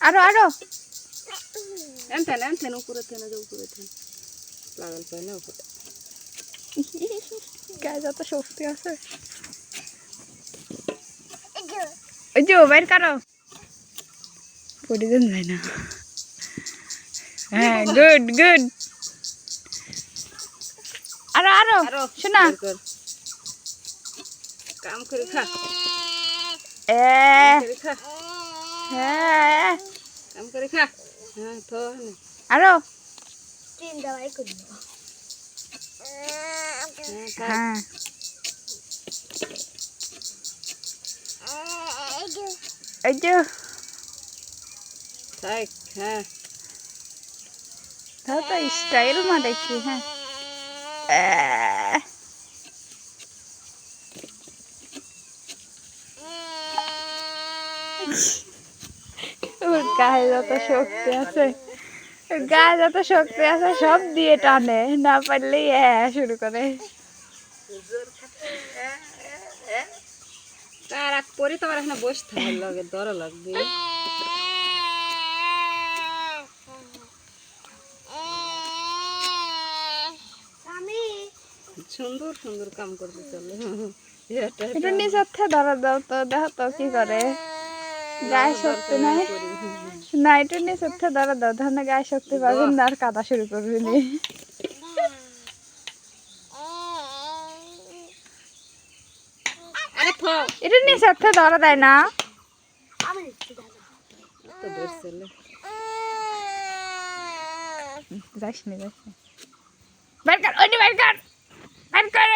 আরো আরো এনতেন উপরে থেন উপরে থেন লাগাল পাই না উপরে গায়ে যত শক্তি আছে ওই যে বাইর করো পড়ে দেন যায় না হ্যাঁ গুড গুড আরো আরো শোনা কাম করে খা হ্যাঁ কাম করে খা হ্যাঁ তো আরো তিন দাবাই করি হ্যাঁ এই যে থাক হ্যাঁ তাও তো স্টাইল মা দেখি হ্যাঁ ওর গায়ে যত শক্তি আছে সব দিয়ে টানে না পারলেই শুরু করে তার এক পরে তোমার এখানে বসতে ভালো লাগে দর লাগবে সুন্দর সুন্দর কাম করতে চলে একটু নিচের থেকে ধরা দাও তো দেখো তো কি করে গায়ে শক্তি নাই না একটু নিচের থেকে ধরা দাও তাহলে গায়ে শক্তি পাবেন না আর কাদা শুরু করবে নি একটু নিচের থেকে ধরা দেয় না যাস নি বের কর ওইটি বের কর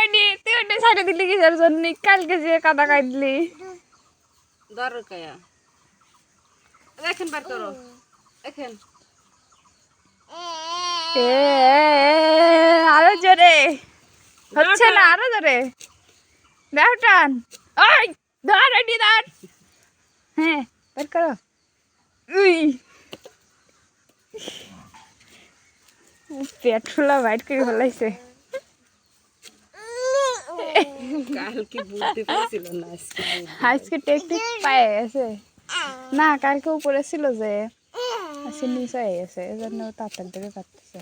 ওইটি তুই ওইটি সাইডে দিলি কিসের জন্য কালকে যে কাদা কাটলি দর কায়া এখন বার করো এখন আরো জোরে হচ্ছে না আরো জোরে দাও টান ওই ধর ওইটি ধর হ্যাঁ বের করো উই পেট ফুলা বাইট করে ফেলাইছে কালকে বুদ্ধি পাইছিল না আজকে টেকনিক পায়ে গেছে না কালকে উপরে ছিল যে আজকে নিচে হয়ে গেছে এই জন্য তাড়াতাড়ি থেকে কাটতেছে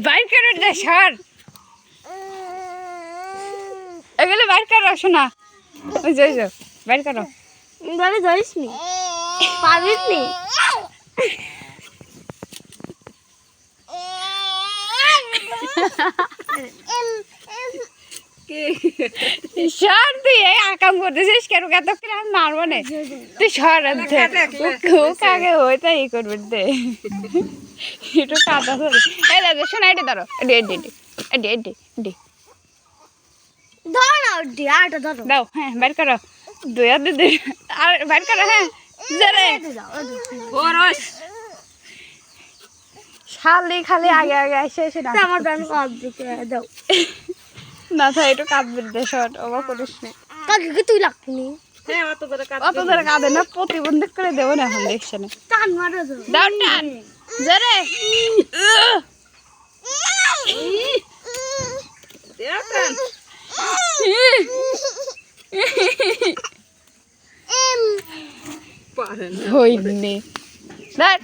বাইর করো না সর এগুলো বাইর করো শোনা ওই যে বাইর করো ভাবে ধরিস নি পারিস নি সর তুই আকাম করতেছিস কেন এত করে আমি মারবো না তুই সর আগে ওইটা ই করবে দে একটু কাদা ধরে এই দাদা শোনা এটা ধরো এডি এডি এডি এডি এডি ধরো না ওটি আরটা ধরো দাও হ্যাঁ বাইর করো দুই হাত দিদি আর বাইর করো হ্যাঁ জোরে শালি খালি আগে আগে এসে এসে না আমার দান অর্ধেক দাও না থাক একটু কাঁদবি দে শর্ট ওবা করিস নি কাকে তুই লাগনি হ্যাঁ অত ধরে কাঁদে না প্রতিবন্ধক করে দেবো না এখন দেখছে না টান মারো দাও টান জোরে হইনি দেখ